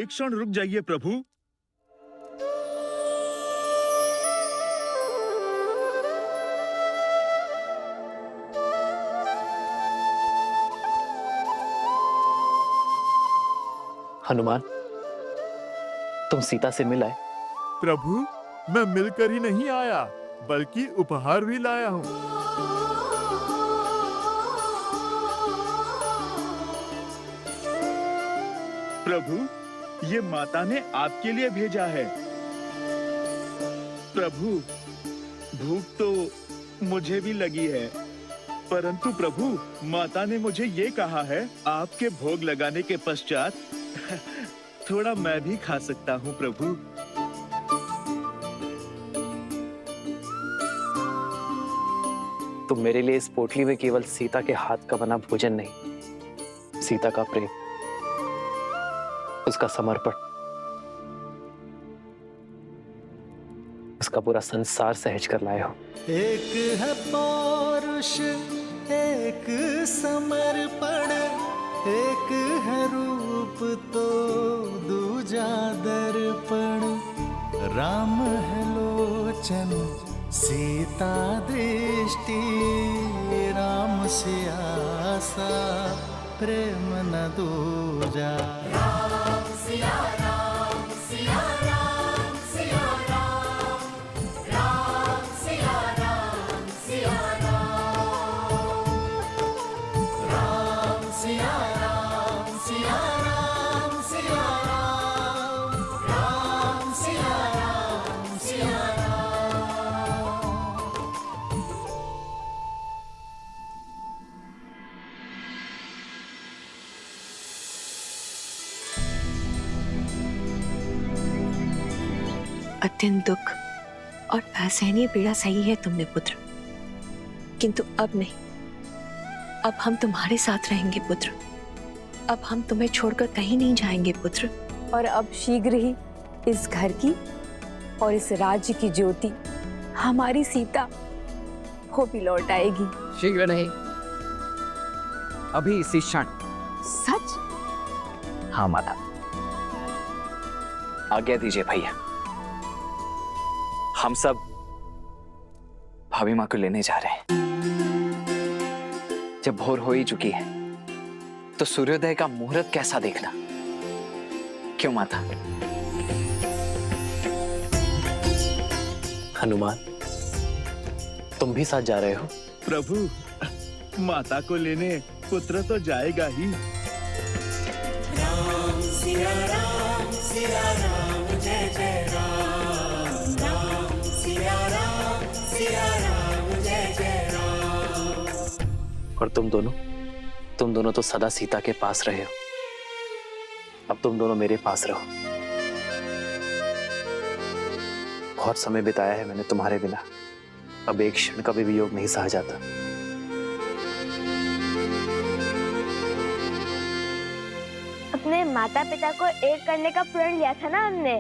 एक क्षण रुक जाइए प्रभु। हनुमान, तुम सीता से मिल आए? प्रभु, मैं मिलकर ही नहीं आया, बल्कि उपहार भी लाया हूँ। प्रभु, ये माता ने आपके लिए भेजा है। प्रभु, भूख तो मुझे भी लगी है, परंतु प्रभु, माता ने मुझे ये कहा है, आपके भोग लगाने के पश्चात थोड़ा मैं भी खा सकता हूँ प्रभु। तुम मेरे लिए इस पोटली में केवल सीता के हाथ का बना भोजन नहीं, सीता का प्रेम, उसका समर्पण, उसका पूरा संसार सहज कर लाए हो। एक है पौरुष, एक समर्पण, एक है रूप तो दूजा दर्पण। राम है लोचन, सीता दृष्टि, राम से आसा प्रेम न दूजा। राम सिया राम, सिया राम, सिया राम, राम सिया राम, सिया राम, राम सिया राम, सिया राम, सिया राम, राम सिया राम, सिया राम। अत्यंत दुख और असहनीय पीड़ा सही है तुमने पुत्र, किंतु अब नहीं। अब हम तुम्हारे साथ रहेंगे पुत्र। अब हम तुम्हें छोड़कर कहीं नहीं जाएंगे पुत्र। और अब शीघ्र ही इस घर की और इस राज्य की ज्योति हमारी सीता वो भी लौट आएगी। शीघ्र नहीं, अभी इसी क्षण। सच? हाँ माता, आज्ञा दीजिए भैया, हम सब भाभी माँ को लेने जा रहे हैं। जब भोर हो ही चुकी है तो सूर्योदय का मुहूर्त कैसा देखना, क्यों माता? हनुमान, तुम भी साथ जा रहे हो? प्रभु, माता को लेने पुत्र तो जाएगा ही। राम सिया राम, सिया राम, जय जय राम। राम सिया राम, सिया राम, जय जय राम। और तुम दोनों तो सदा सीता के पास रहे हो, अब तुम दोनों मेरे पास रहो। बहुत समय बिताया है मैंने तुम्हारे बिना, अब एक क्षण का भी वियोग नहीं सहा जाता। अपने माता पिता को एक करने का प्रण लिया था ना हमने,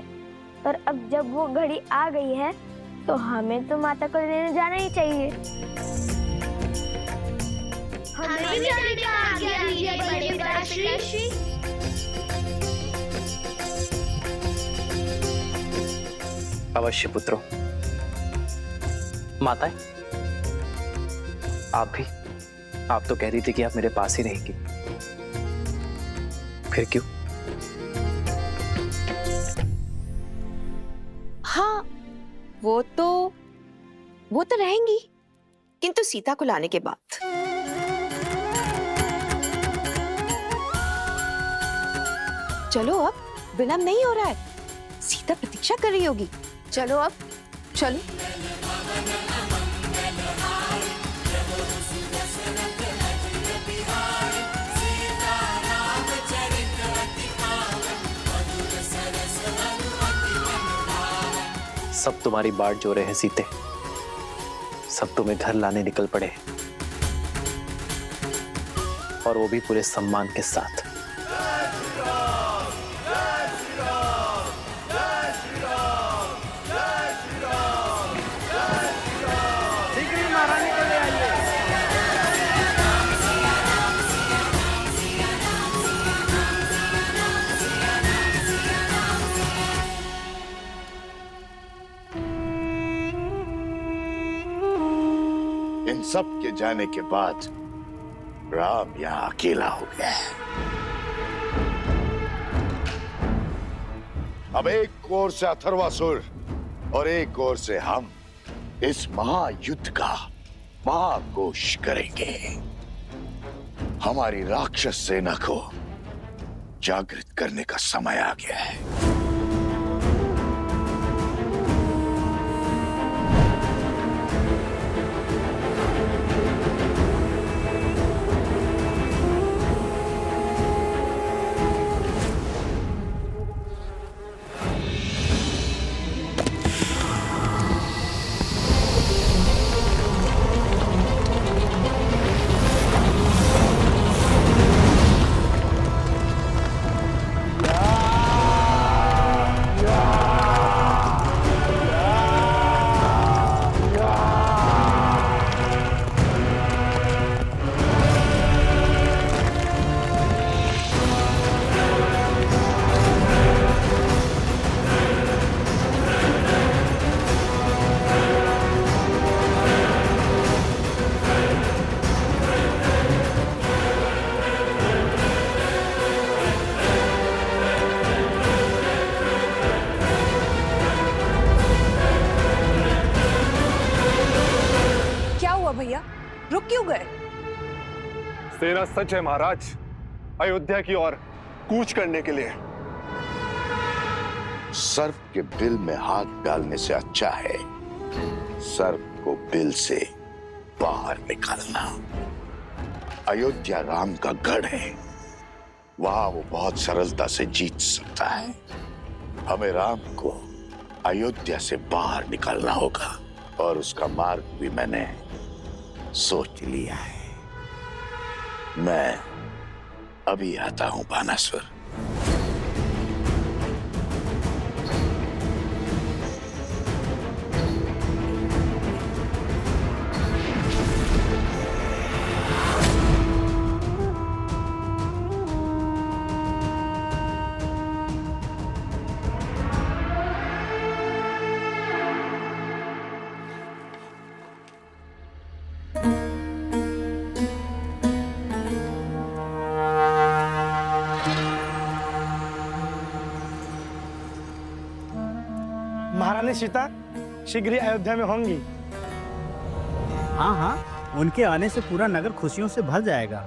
और अब जब वो घड़ी आ गई है तो हमें तो माता को लेने जाना ही चाहिए। हमें भी जाने का आज्ञा दीजिए बड़े पिताश्री। अवश्य पुत्रों। माताएं, आप तो कह रही थी कि आप मेरे पास ही रहेंगी, फिर क्यों? हाँ, वो तो रहेंगी, किंतु सीता को लाने के बाद। चलो, अब विलंब नहीं हो रहा है, सीता प्रतीक्षा कर रही होगी। चलो अब, चलो। सब तुम्हारी बाट जो रहे हैं सीते, सब तुम्हें घर लाने निकल पड़े, और वो भी पूरे सम्मान के साथ। सबके जाने के बाद राम यहाँ अकेला हो गया है। अब एक ओर से अथर्वासुर और एक ओर से हम इस महायुद्ध का महाघोष करेंगे। हमारी राक्षस सेना को जागृत करने का समय आ गया है। भैया रुक क्यों गए? सेना सच है महाराज, अयोध्या की ओर कूच करने के लिए। सर्प के बिल में हाथ डालने से अच्छा है सर्प को बिल से बाहर निकालना। अयोध्या राम का गढ़ है, वहां वो बहुत सरलता से जीत सकता है। हमें राम को अयोध्या से बाहर निकालना होगा और उसका मार्ग भी मैंने सोच लिया है। मैं अभी आता हूं बानासुर। महारानी सीता शीघ्र ही अयोध्या में होंगी। हाँ हाँ, उनके आने से पूरा नगर खुशियों से भर जाएगा।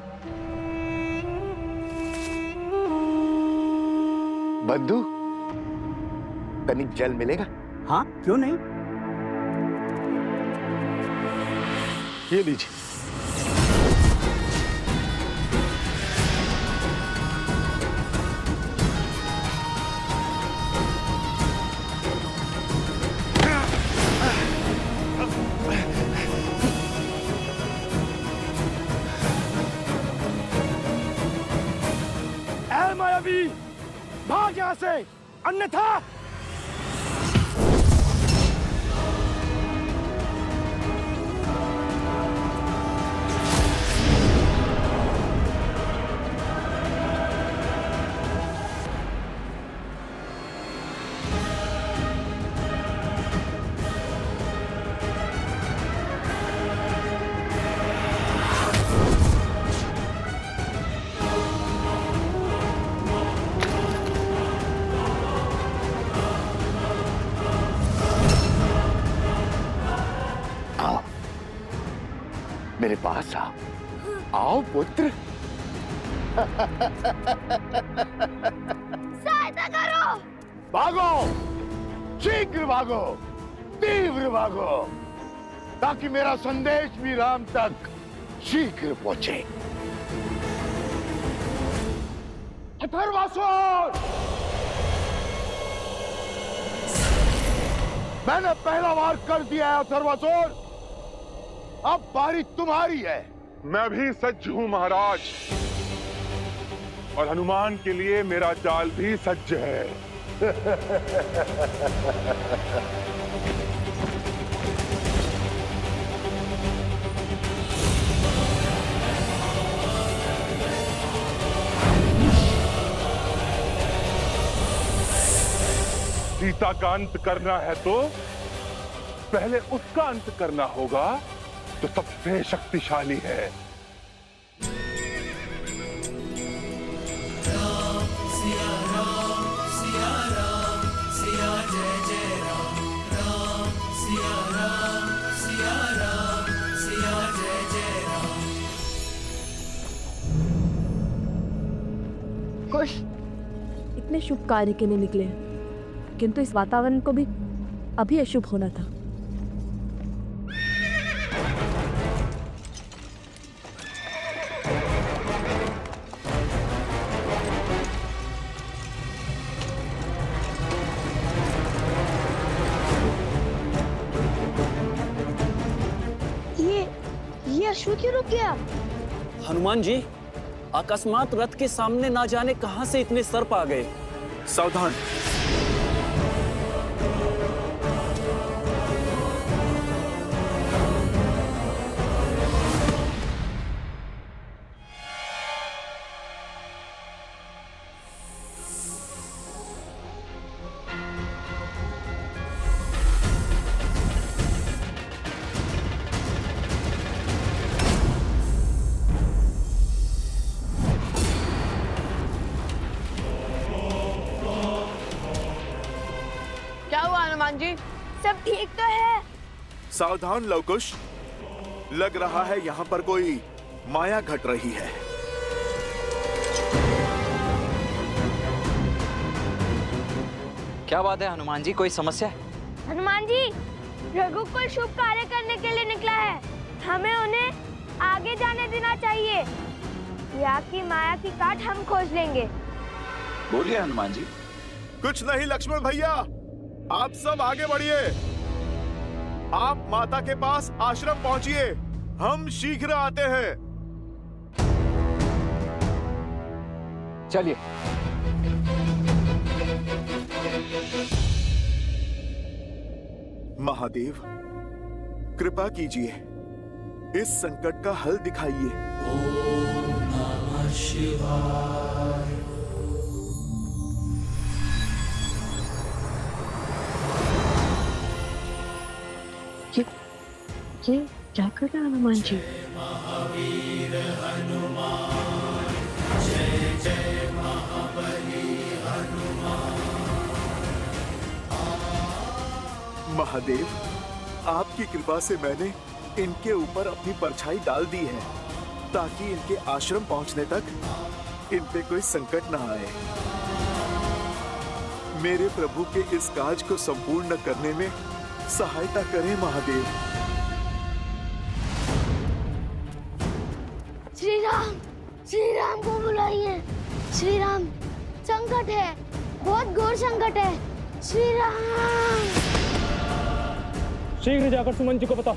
बंधु, तनिक जल मिलेगा? हाँ क्यों नहीं। ये लीजिए। मायावी, भाग यहाँ से, अन्यथा मेरे पास आओ। आओ पुत्र। सहायता करो। भागो, शीघ्र भागो, तीव्र भागो, ताकि मेरा संदेश भी राम तक शीघ्र पहुंचे। अथर्वासुर, मैंने पहला वार कर दिया है अथर्वासुर, अब बारी तुम्हारी है। मैं भी सज्ज हूं महाराज, और हनुमान के लिए मेरा जाल भी सज्ज है। सीता का अंत करना है तो पहले उसका अंत करना होगा जो सबसे शक्तिशाली है। कुश इतने शुभ कार्य के लिए निकले हैं, किंतु इस वातावरण को भी अभी अशुभ होना था। ये अश्व क्यों रुक गया? हनुमान जी, अकस्मात रथ के सामने ना जाने कहां से इतने सर्प आ गए। सावधान। क्या हुआ हनुमान जी? सब ठीक तो है? सावधान लवकुश, लग रहा है यहाँ पर कोई माया घट रही है। क्या बात है हनुमान जी, कोई समस्या है? हनुमान जी, रघुकुल शुभ कार्य करने के लिए निकला है, हमें उन्हें आगे जाने देना चाहिए। या की माया की काट हम खोज लेंगे। बोलिए हनुमान जी। कुछ नहीं लक्ष्मण भैया, आप सब आगे बढ़िए। आप माता के पास आश्रम पहुंचिए, हम शीघ्र आते हैं। चलिए। महादेव, कृपा कीजिए, इस संकट का हल दिखाइए। ओम नमः शिवाय। ये क्या कर रहा है हनुमान जी? महावीर हनुमान, जय जय महाबली हनुमान। महादेव, आपकी कृपा से मैंने इनके ऊपर अपनी परछाई डाल दी है, ताकि इनके आश्रम पहुंचने तक इन पे कोई संकट न आए। मेरे प्रभु के इस काज को संपूर्ण करने में सहायता करें महादेव। श्री राम को बुलाइए। श्री राम, संकट है, बहुत घोर संकट है। श्री राम। शीघ्र जाकर सुमन जी को बताओ।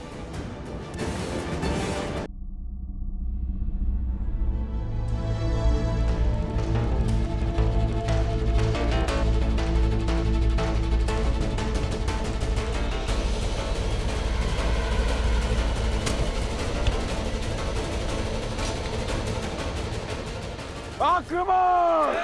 आक्रमण!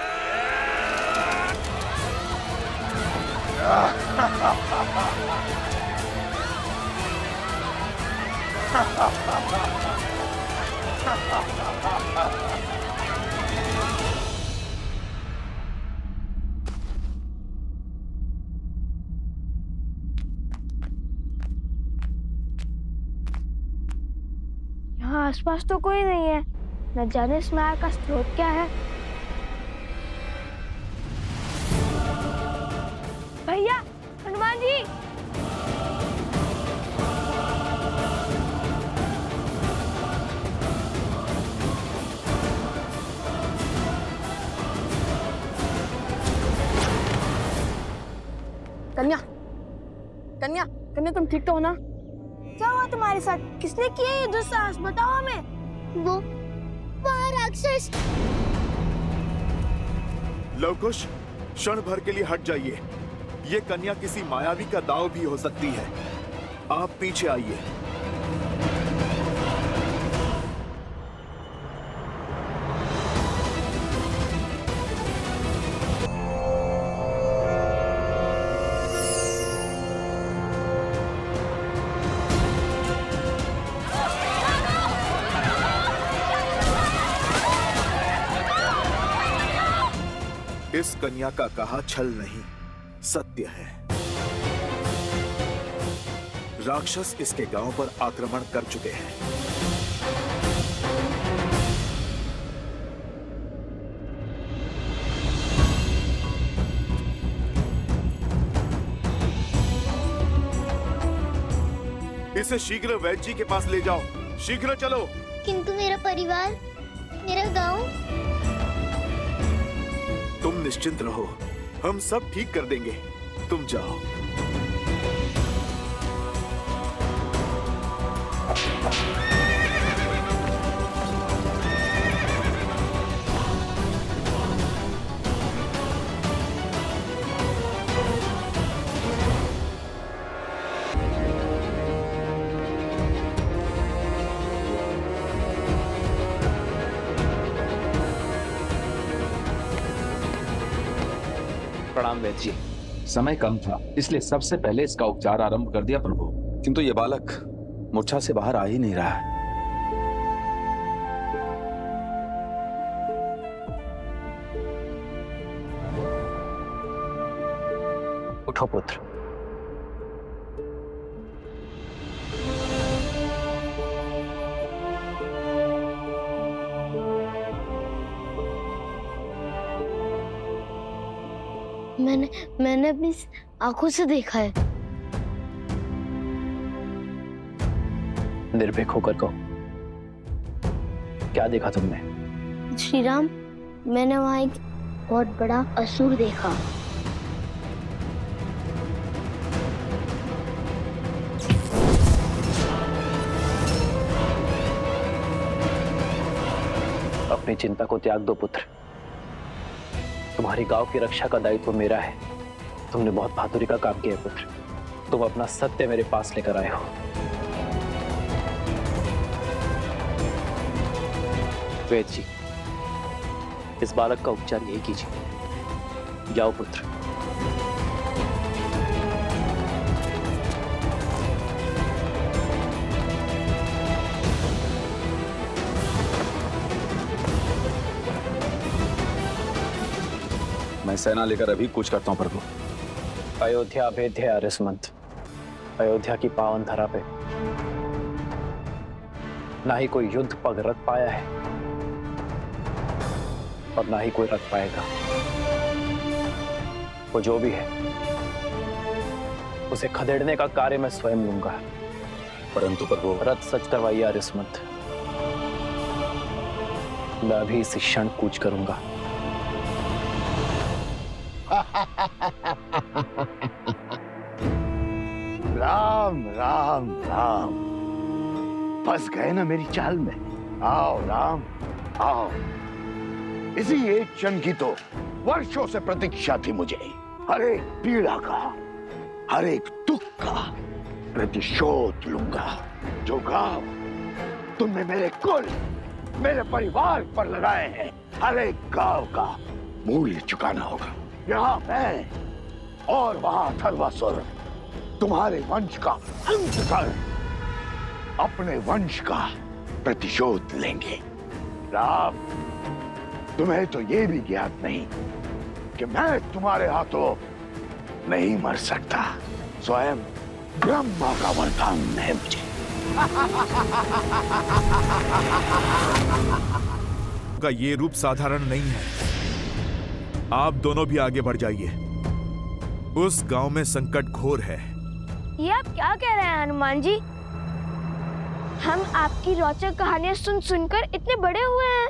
यहाँ आसपास तो कोई नहीं है, न जाने इस माया का स्रोत क्या है। भैया, हनुमान जी, कन्या, कन्या, कन्या, तुम ठीक तो हो ना? क्या हुआ तुम्हारे साथ? किसने किया ये दुस्साहस? बताओ हमें। वो राक्षस। लवकुश, क्षण भर के लिए हट जाइए। ये कन्या किसी मायावी का दाव भी हो सकती है। आप पीछे आइए। इस कन्या का कहा छल नहीं, सत्य है। राक्षस इसके गांव पर आक्रमण कर चुके हैं। इसे शीघ्र वैद्य जी के पास ले जाओ, शीघ्र चलो। किंतु मेरा परिवार, मेरा गांव। तुम निश्चिंत रहो, हम सब ठीक कर देंगे, तुम जाओ। प्रणाम वैद्य जी। समय कम था, इसलिए सबसे पहले इसका उपचार आरंभ कर दिया प्रभु। किंतु ये बालक मूर्छा से बाहर आ ही नहीं रहा है। उठो पुत्र। मैंने अपनी आंखों से देखा है। निर्भीक होकर कहो, क्या देखा तुमने? श्री राम, मैंने वहां एक बहुत बड़ा असुर देखा। अपनी चिंता को त्याग दो पुत्र। तुम्हारी गांव की रक्षा का दायित्व मेरा है। तुमने बहुत बहादुरी का काम किया पुत्र। तुम अपना सत्य मेरे पास लेकर आए हो। वैद्य जी, इस बालक का उपचार यही कीजिए। जाओ पुत्र। मैं सेना लेकर अभी कूच करता हूं प्रभु। अयोध्या अभेद्य है आर्यसमंत। अयोध्या की पावन धरा पे ना ही कोई युद्ध पग रख पाया है और ना ही कोई रख पाएगा। वो जो भी है उसे खदेड़ने का कार्य मैं स्वयं लूंगा। परंतु प्रभु, रथ सच करवाइए आर्यसमंत। मैं अभी इस क्षण कूच करूंगा। राम राम राम, फंस गए ना मेरी चाल में। आओ राम आओ। इसी एक क्षण की तो वर्षों से प्रतीक्षा थी मुझे। हर एक पीड़ा का, हर एक दुख का प्रतिशोध लूंगा। जो घाव तुमने मेरे कुल, मेरे परिवार पर लगाए हैं, हर एक घाव का मूल्य चुकाना होगा। यहाँ मैं और वहां अथर्वासुर तुम्हारे वंश का अंत कर अपने वंश का प्रतिशोध लेंगे। राम, तुम्हें तो ये भी ज्ञात नहीं कि मैं तुम्हारे हाथों नहीं मर सकता। स्वयं ब्रह्मा का वरदान है मुझे। का ये रूप साधारण नहीं है। आप दोनों भी आगे बढ़ जाइए। उस गांव में संकट घोर है। ये आप क्या कह रहे हैं हनुमान जी? हम आपकी रोचक कहानियां सुन सुनकर इतने बड़े हुए हैं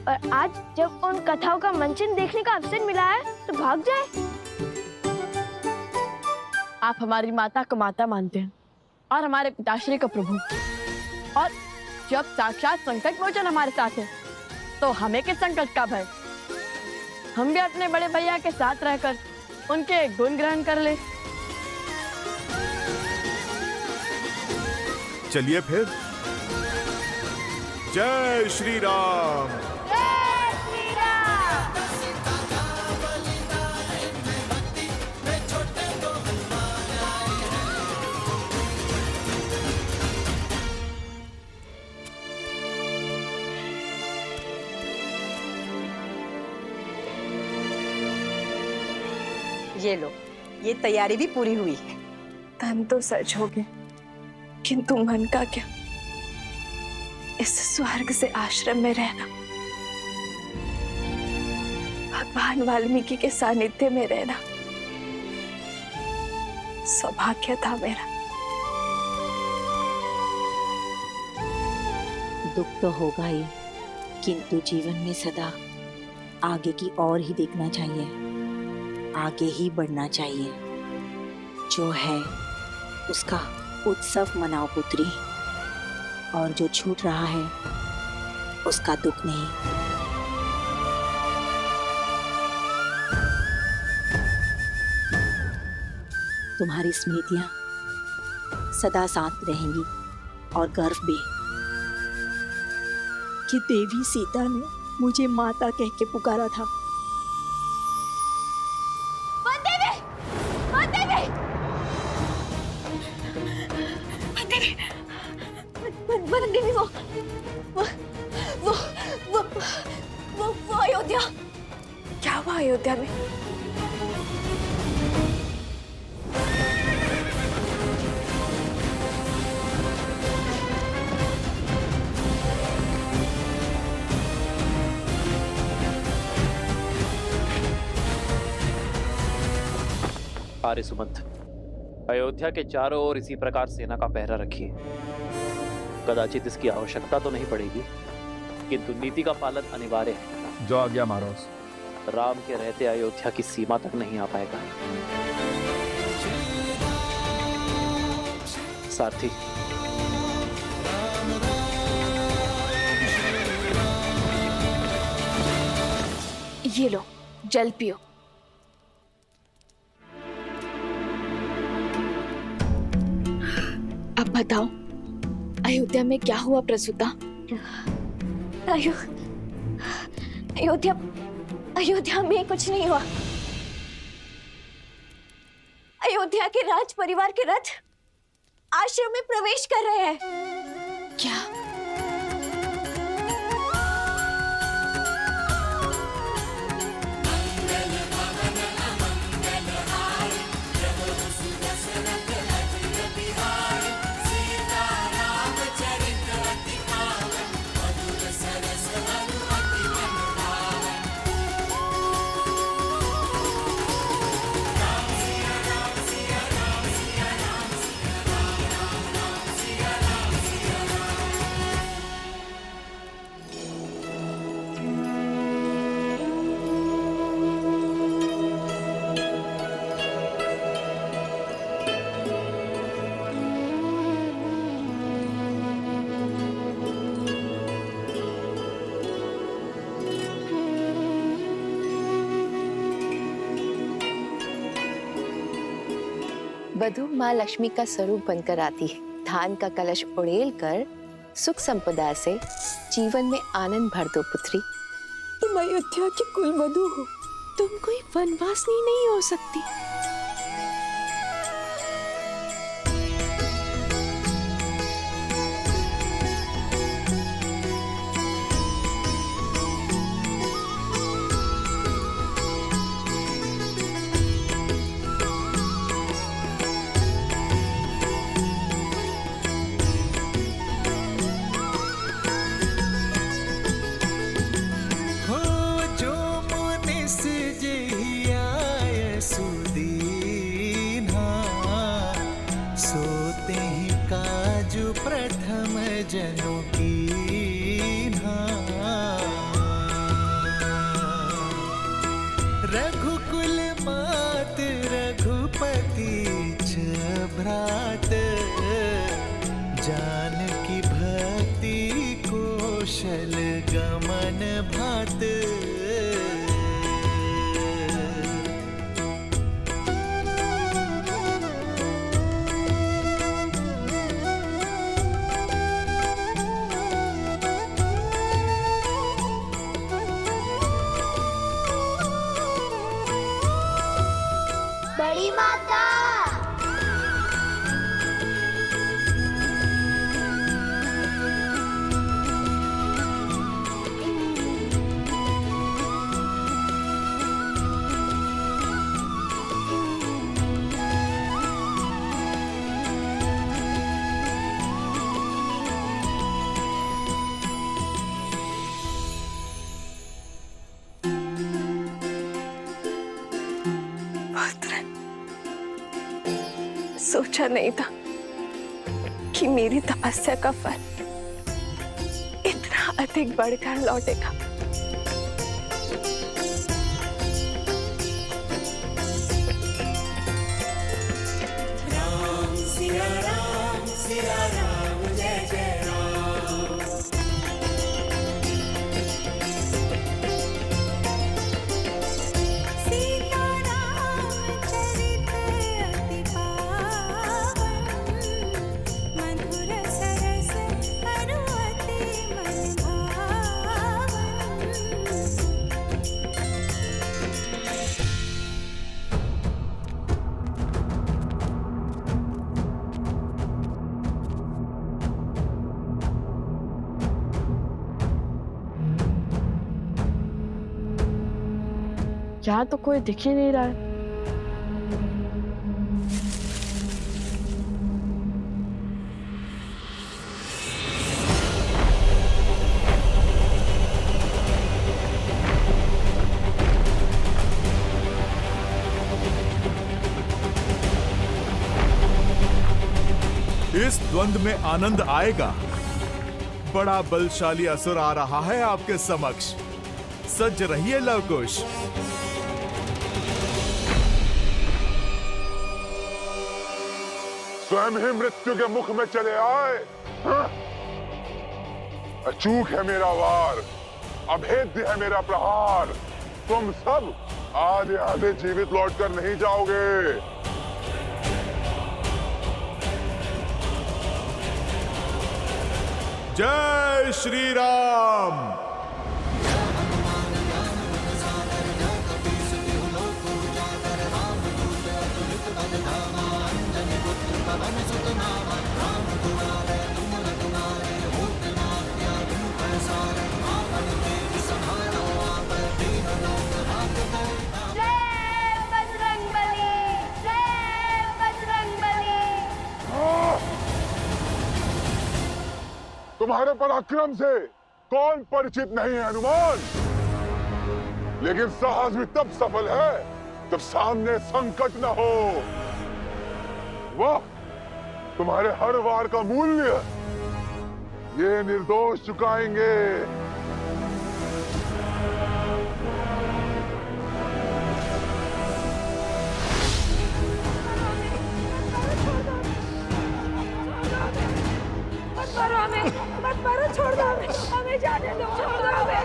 और आज जब उन कथाओं का मंचन देखने का अवसर मिला है तो भाग जाए। आप हमारी माता को माता मानते हैं और हमारे पिताश्री को प्रभु, और जब साक्षात संकट मोचन हमारे साथ है तो हमें किस संकट का भय? हम भी अपने बड़े भैया के साथ रहकर उनके गुण ग्रहण कर ले। चलिए फिर। जय श्री राम। जय श्री राम। ये लो, ये तैयारी भी पूरी हुई है। धन तो सच हो गए, किंतु मन का क्या? इस स्वर्ग से आश्रम में रहना, भगवान वाल्मीकि के सानिध्य में रहना सौभाग्य था मेरा। दुख तो होगा ही, किंतु जीवन में सदा आगे की ओर ही देखना चाहिए, आगे ही बढ़ना चाहिए। जो है उसका उत्सव मनाओ पुत्री, और जो छूट रहा है उसका दुख नहीं। तुम्हारी स्मृतियां सदा साथ रहेंगी, और गर्व भी कि देवी सीता ने मुझे माता कह के पुकारा था। वो अयोध्या, क्या हुआ अयोध्या में? आर्य सुमंत, अयोध्या के चारों ओर इसी प्रकार सेना का पहरा रखिए। कदाचित इसकी आवश्यकता तो नहीं पड़ेगी, किंतु नीति का पालन अनिवार्य है। जो आज्ञा महाराज। राम के रहते अयोध्या की सीमा तक नहीं आ पाएगा। सारथी, ये लो, जल पियो। अब बताओ, अयोध्या में क्या हुआ प्रसूता? अयोध्या में कुछ नहीं हुआ। अयोध्या के राज परिवार के रथ आश्रम में प्रवेश कर रहे हैं। क्या? वधू माँ लक्ष्मी का स्वरूप बनकर आती है। धान का कलश उड़ेल कर सुख संपदा से जीवन में आनंद भर दो पुत्री। तुम अयोध्या की कुलवधू हो, तुम कोई वनवासिनी नहीं हो सकती। रघुकुल मात रघुपति भ्रात, जानकी भक्ति कौशल गमन भात। बड़ी माता, सोचा नहीं था कि मेरी तपस्या का फल इतना अधिक बढ़कर लौटेगा। राम सिया राम जय जय राम। सीता राम चरित अति पावन, मधुर सरस अरु अति मन भावन। यहाँ तो कोई दिख ही नहीं रहा है। इस द्वंद में आनंद आएगा। बड़ा बलशाली असुर आ रहा है आपके समक्ष। सज रहिए लवकुश। स्वयं ही मृत्यु के मुख में चले आए। हाँ? अचूक है मेरा वार, अभेद्य है मेरा प्रहार। तुम सब आज यहाँ से जीवित लौटकर नहीं जाओगे। जय श्री राम। तुम्हारे पराक्रम से कौन परिचित नहीं है हनुमान, लेकिन साहस भी तब सफल है जब सामने संकट न हो। वाह, तुम्हारे हर वार का मूल्य ये निर्दोष चुकाएंगे। मत मारो, छोड़ दो हमें जाने दो, छोड़ दो हमें।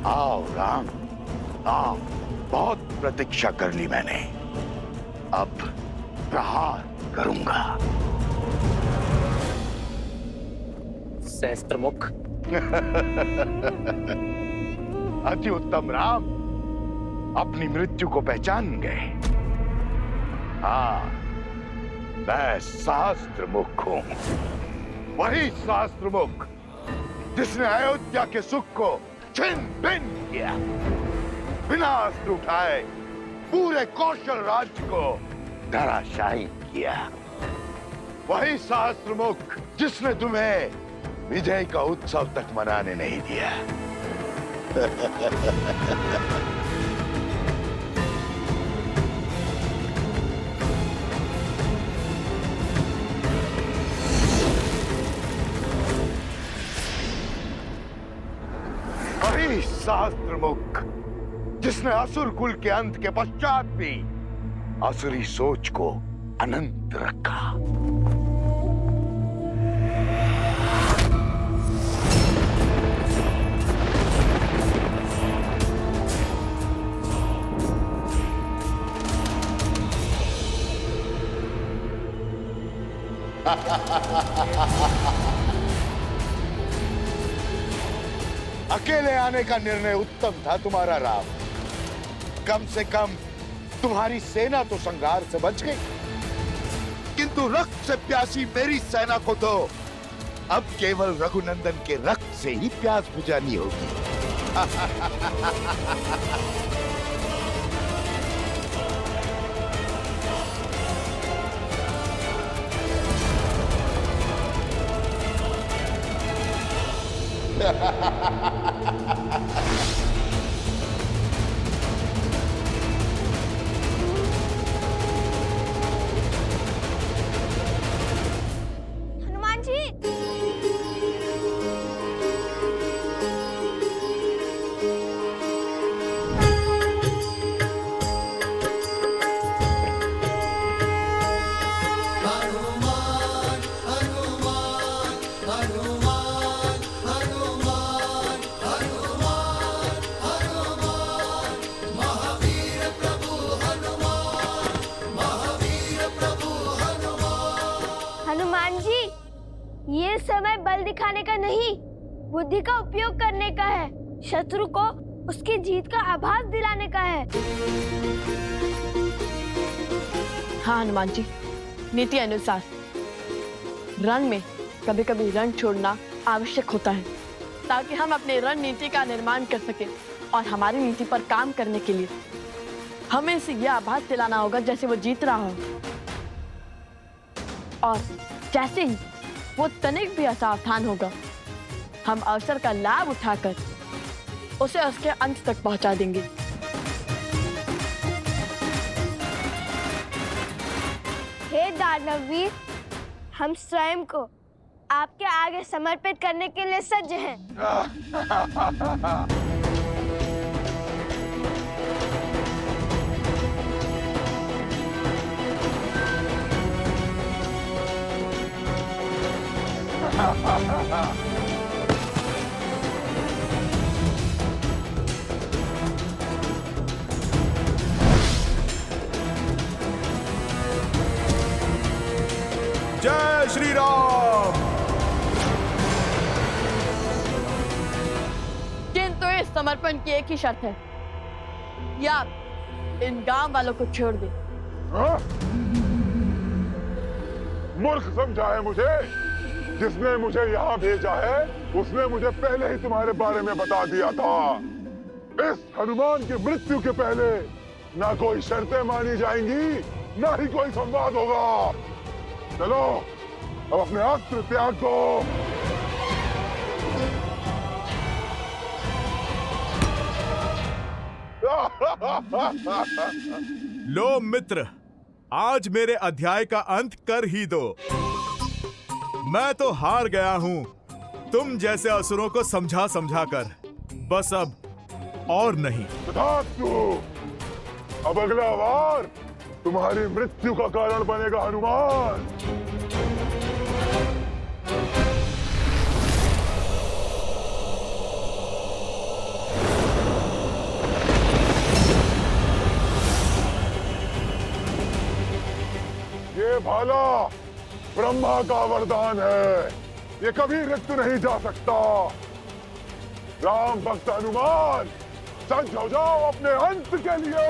आओ राम, आओ। बहुत प्रतीक्षा कर ली मैंने, अब प्रहार करूंगा। सहस्त्रमुख। अति उत्तम राम, अपनी मृत्यु को पहचान गए। हाँ, मैं सहस्त्रमुख हूं, वही सहस्त्रमुख जिसने अयोध्या के सुख को छिन भिन किया, बिना अस्त्र उठाए पूरे कौशल राज्य को धराशायी किया। वही सहस्त्रमुख जिसने तुम्हें विजय का उत्सव तक मनाने नहीं दिया। वही सहस्त्रमुख जिसने असुर कुल के अंत के पश्चात भी असुरी सोच को अनंत रखा। अकेले आने का निर्णय उत्तम था तुम्हारा राम। कम से कम तुम्हारी सेना तो संघार से बच गई, किंतु रक्त से प्यासी मेरी सेना को तो अब केवल रघुनंदन के रक्त से ही प्यास बुझानी होगी। हनुमान जी, हनुमान हनुमान हनुमान हनुमान हनुमान हनुमान महावीर प्रभु हनुमान महावीर प्रभु हनुमान। हनुमान जी, ये समय बल दिखाने का नहीं, बुद्धि का उपयोग करने का है। शत्रु को उसकी जीत का आभास दिलाने का है। हाँ हनुमान जी, नीति अनुसार रण में कभी कभी रण छोड़ना आवश्यक होता है, ताकि हम अपने रणनीति का निर्माण कर सकें। और हमारी नीति पर काम करने के लिए हमें इसे यह आभास दिलाना होगा जैसे वो जीत रहा हो, और जैसे ही वो तनिक भी असावधान होगा, हम अवसर का लाभ उठाकर उसे उसके अंत तक पहुंचा देंगे। हे दानवीर, हम स्वयं को आपके आगे समर्पित करने के लिए सज्ज हैं। जय श्री राम। किंतु इस समर्पण की एक ही शर्त है, या इन गांव वालों को छोड़ दे। मूर्ख समझा है मुझे? जिसने मुझे यहाँ भेजा है उसने मुझे पहले ही तुम्हारे बारे में बता दिया था। इस हनुमान की मृत्यु के पहले ना कोई शर्तें मानी जाएंगी, ना ही कोई संवाद होगा। चलो अब अपने अस्त्र त्याग दो। लो मित्र, आज मेरे अध्याय का अंत कर ही दो। मैं तो हार गया हूं तुम जैसे असुरों को समझा समझा कर। बस अब और नहीं। तथास्तु। अब अगला वार तुम्हारी मृत्यु का कारण बनेगा हनुमान। ये भाला ब्रह्मा का वरदान है, ये कभी रिक्त नहीं जा सकता। राम भक्त हनुमान, सज्ज हो जाओ अपने अंत के लिए।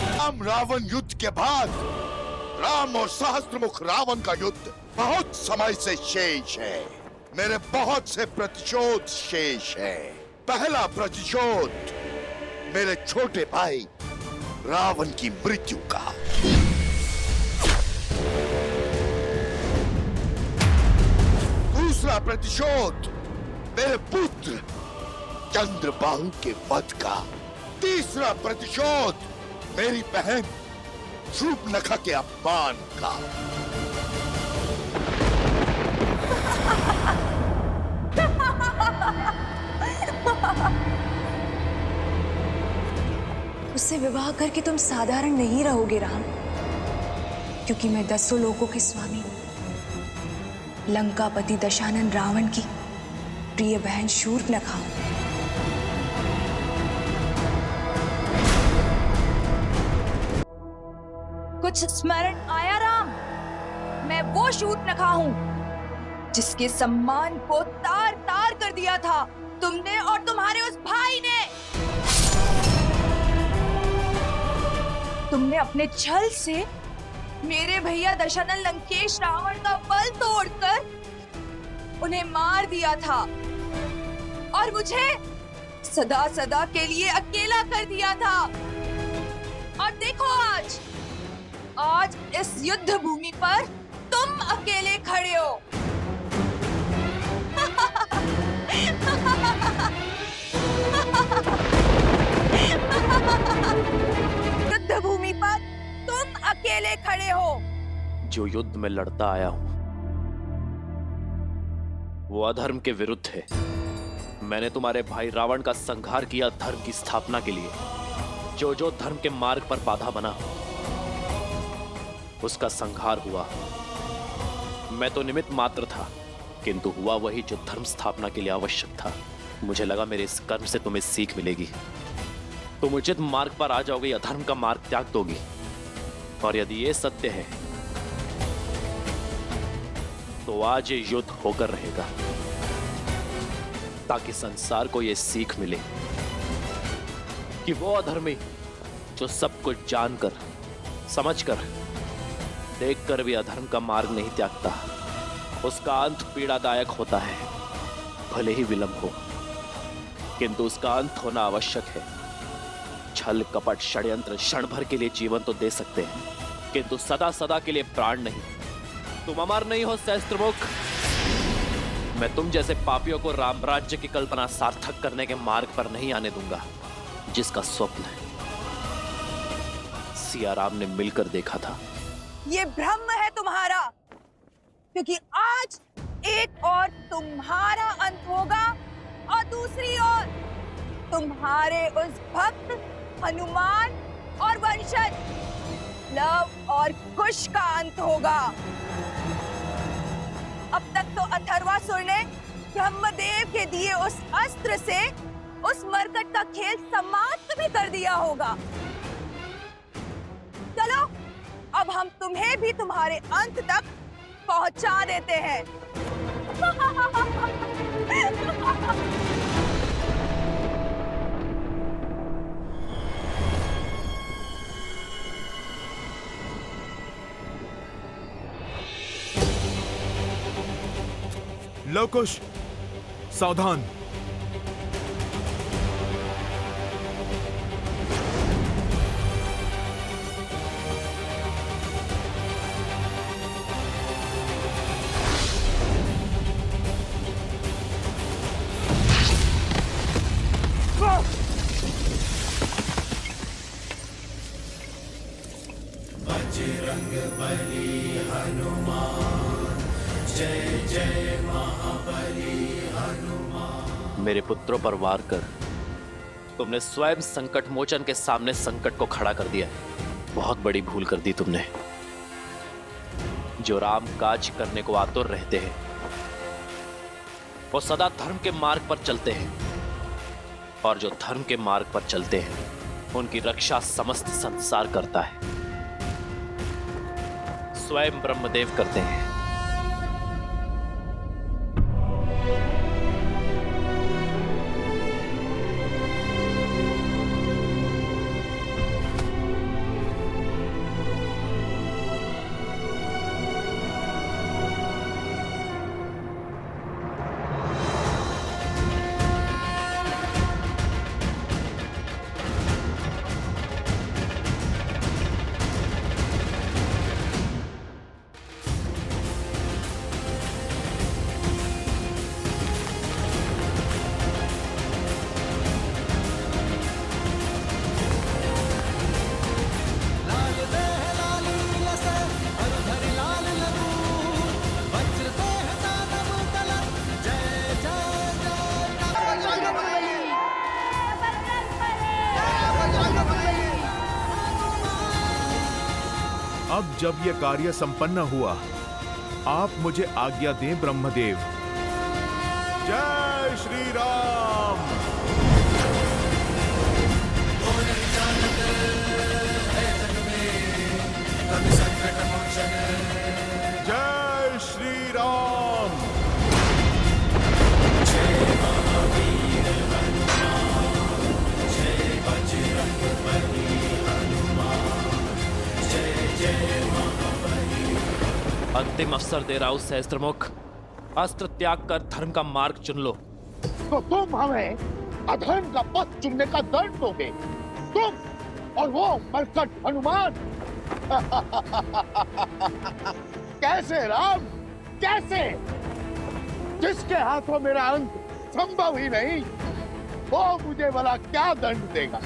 राम रावण युद्ध के बाद राम और सहस्त्रमुख रावण का युद्ध बहुत समय से शेष है। मेरे बहुत से प्रतिशोध शेष है। पहला प्रतिशोध मेरे छोटे भाई रावण की मृत्यु का। दूसरा प्रतिशोध मेरे पुत्र चंद्रबाहु के वध का। तीसरा प्रतिशोध मेरी बहन शूर्पणखा के अपमान का। उससे विवाह करके तुम साधारण नहीं रहोगे राम, क्योंकि मैं 10 लोकों के स्वामी लंकापति दशानन रावण की प्रिय बहन शूर्पणखा हूं। कुछ कुछ स्मरण आया राम? मैं वो शूर्पणखा हूँ जिसके सम्मान को तार तार कर दिया था तुमने और तुम्हारे उस भाई ने। तुमने अपने छल से मेरे भैया दशानन लंकेश रावण का बल तोड़कर उन्हें मार दिया था और मुझे सदा सदा के लिए अकेला कर दिया था। और देखो आज इस युद्ध भूमि पर तुम अकेले खड़े हो। युद्ध भूमि पर तुम अकेले खड़े हो। जो युद्ध में लड़ता आया हूं वो अधर्म के विरुद्ध है। मैंने तुम्हारे भाई रावण का संहार किया धर्म की स्थापना के लिए। जो जो धर्म के मार्ग पर बाधा बना उसका संहार हुआ। मैं तो निमित्त मात्र था, किंतु हुआ वही जो धर्म स्थापना के लिए आवश्यक था। मुझे लगा मेरे इस कर्म से तुम्हें सीख मिलेगी, तुम उचित मार्ग पर आ जाओगे, अधर्म का मार्ग त्याग दोगी। और यदि ये सत्य है तो आज ये युद्ध होकर रहेगा, ताकि संसार को यह सीख मिले कि वो अधर्मी जो सब कुछ जानकर, समझकर, देखकर भी अधर्म का मार्ग नहीं त्यागता, उसका अंत पीड़ादायक होता है। भले ही विलंब हो, किंतु उसका अंत होना आवश्यक है। छल कपट षड्यंत्र क्षण भर के लिए जीवन तो दे सकते हैं, किंतु सदा सदा के लिए प्राण नहीं। तुम अमर नहीं हो सहस्त्रमुख। मैं तुम जैसे पापियों को राम राज्य की कल्पना सार्थक करने के मार्ग पर नहीं आने दूंगा, जिसका स्वप्न सिया राम ने मिलकर देखा था। ये भ्रम है तुम्हारा, क्योंकि आज एक और तुम्हारा अंत होगा और दूसरी ओर तुम्हारे उस भक्त हनुमान और वंशज लव और कुश का अंत होगा। अब तक तो अथर्वासुर ने ब्रह्मदेव के दिए उस अस्त्र से उस मरकट का खेल समाप्त भी कर दिया होगा। चलो अब हम तुम्हें भी तुम्हारे अंत तक पहुंचा देते हैं। लवकुश, सावधान। बजरंग बली हनुमान, जय जय महाबली हनुमान। मेरे पुत्रों पर वार कर तुमने स्वयं संकट मोचन के सामने संकट को खड़ा कर दिया। बहुत बड़ी भूल कर दी तुमने। जो राम काज करने को आतुर रहते हैं वो सदा धर्म के मार्ग पर चलते हैं, और जो धर्म के मार्ग पर चलते हैं उनकी रक्षा समस्त संसार करता है। स्वयं ब्रह्मदेव करते हैं। अब जब यह कार्य संपन्न हुआ, आप मुझे आज्ञा दें ब्रह्मदेव। जय श्री राम। कभी जय श्री राम। अंतिम अवसर दे रहा हूं सहस्त्रमुख, अस्त्र त्याग कर धर्म का मार्ग चुन लो। तो तुम हमें अधर्म का पथ चुनने का दंड दोगे, तुम और वो मरकट हनुमान। कैसे राम, कैसे? जिसके हाथों मेरा अंत संभव ही नहीं, वो मुझे भला क्या दंड देगा?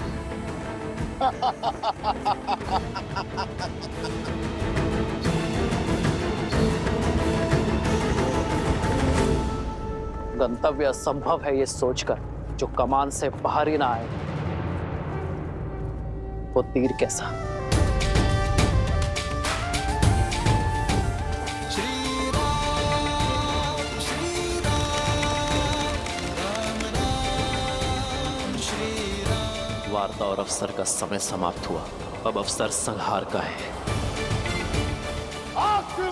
गंतव्य असंभव है ये सोचकर जो कमान से बाहर ही ना आए, वो तीर कैसा। वार्ता और अवसर का समय समाप्त हुआ, अब अवसर संहार का है।